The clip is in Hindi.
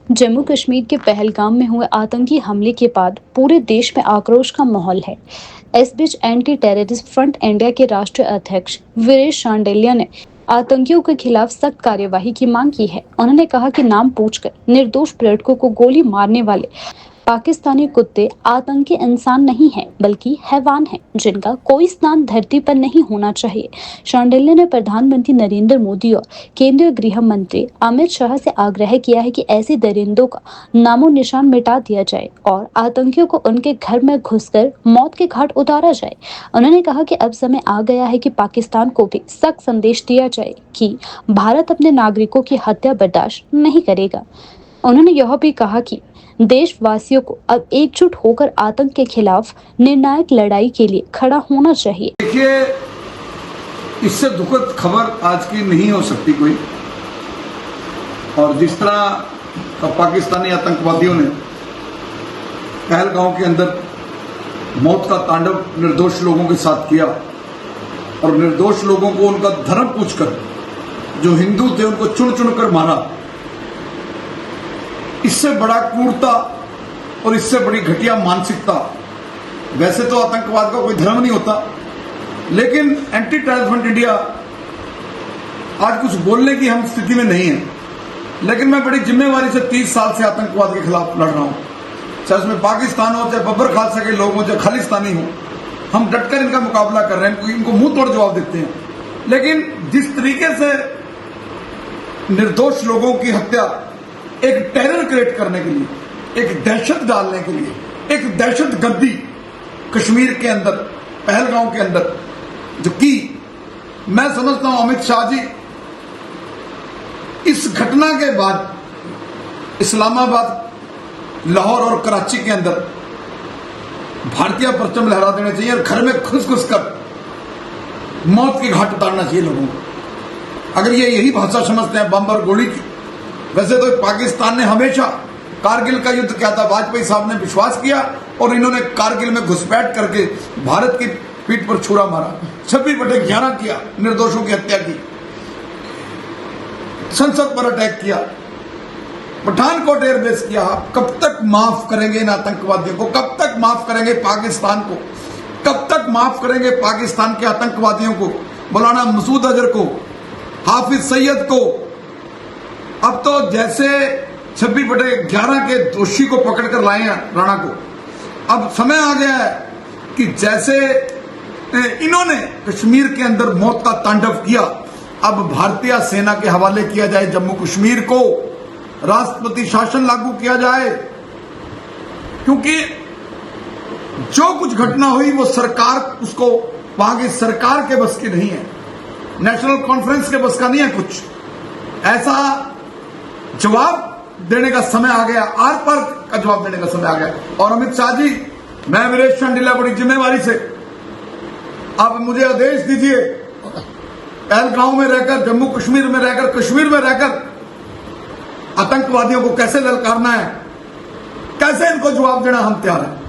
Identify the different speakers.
Speaker 1: जम्मू कश्मीर के पहलगाम में हुए आतंकी हमले के बाद पूरे देश में आक्रोश का माहौल है। इस बीच एंटी टेररिस्ट फ्रंट इंडिया के राष्ट्रीय अध्यक्ष वीरेश शांडिल्य ने आतंकियों के खिलाफ सख्त कार्यवाही की मांग की है। उन्होंने कहा कि नाम पूछकर निर्दोष पर्यटकों को गोली मारने वाले पाकिस्तानी कुत्ते आतंकी इंसान नहीं हैं, बल्कि हैवान हैं, जिनका कोई स्थान धरती पर नहीं होना चाहिए। शांडिल्य ने प्रधानमंत्री नरेंद्र मोदी और केंद्रीय गृह मंत्री अमित शाह से आग्रह किया है कि ऐसे दरिंदों का नामो निशान मिटा दिया जाए और आतंकियों को उनके घर में घुसकर मौत के घाट उतारा जाए। उन्होंने कहा कि अब समय आ गया है कि पाकिस्तान को भी सख्त संदेश दिया जाए कि भारत अपने नागरिकों की हत्या बर्दाश्त नहीं करेगा। उन्होंने यह भी कहा कि देशवासियों को अब एकजुट होकर आतंक के खिलाफ निर्णायक लड़ाई के लिए खड़ा होना चाहिए।
Speaker 2: देखिए, इससे दुखद खबर आज की नहीं हो सकती कोई। और जिस तरह पाकिस्तानी आतंकवादियों ने पहलगाम के अंदर मौत का तांडव निर्दोष लोगों के साथ किया और निर्दोष लोगों को उनका धर्म पूछकर जो हिंदू थे उनको चुन चुन कर मारा, इससे बड़ा क्रूरता और इससे बड़ी घटिया मानसिकता। वैसे तो आतंकवाद का कोई धर्म नहीं होता, लेकिन एंटी टेररिस्ट फ्रंट इंडिया आज कुछ बोलने की हम स्थिति में नहीं है। लेकिन मैं बड़ी जिम्मेवारी से 30 साल से आतंकवाद के खिलाफ लड़ रहा हूं, चाहे उसमें पाकिस्तान हो, चाहे बब्बर खालसा के लोग हो, चाहे खालिस्तानी हो। हम डटकर इनका मुकाबला कर रहे हैं, इनको मुंह तोड़ जवाब देते हैं। लेकिन जिस तरीके से निर्दोष लोगों की हत्या एक टेरर क्रिएट करने के लिए, एक दहशत डालने के लिए, एक दहशत गर्दी कश्मीर के अंदर, पहलगाम के अंदर जो की, मैं समझता हूं अमित शाह जी इस घटना के बाद इस्लामाबाद, लाहौर और कराची के अंदर भारतीय परचम लहरा देने चाहिए और घर में घुस घुस कर मौत की घाट उतारना चाहिए लोगों को। अगर ये यही भाषा समझते हैं बम और गोली की। वैसे तो पाकिस्तान ने हमेशा कारगिल का युद्ध किया था, वाजपेयी साहब ने विश्वास किया और इन्होंने कारगिल में घुसपैठ करके भारत की पीठ पर छुरा मारा, 26/11 किया, निर्दोषों की हत्या की, संसद पर अटैक किया, पठानकोट एयरबेस किया। कब तक माफ करेंगे इन आतंकवादियों को? कब तक माफ करेंगे पाकिस्तान को? कब तक माफ करेंगे पाकिस्तान के आतंकवादियों को, मौलाना मसूद अजहर को, हाफिज सईद को? अब तो जैसे 26/11 के दोषी को पकड़कर लाए हैं राणा को, अब समय आ गया है कि जैसे इन्होंने कश्मीर के अंदर मौत का तांडव किया, अब भारतीय सेना के हवाले किया जाए जम्मू कश्मीर को, राष्ट्रपति शासन लागू किया जाए। क्योंकि जो कुछ घटना हुई वो सरकार, उसको वहां की सरकार के बस की नहीं है, नेशनल कॉन्फ्रेंस के बस का नहीं है। कुछ ऐसा जवाब देने का समय आ गया, आर पार का जवाब देने का समय आ गया। और अमित शाह जी, मैं वीरेश शांडिल्य बड़ी जिम्मेवारी से आप मुझे आदेश दीजिए, पहलगाम में रहकर, जम्मू कश्मीर में रहकर, कश्मीर में रहकर आतंकवादियों को कैसे ललकारना है, कैसे इनको जवाब देना हम तैयार हैं।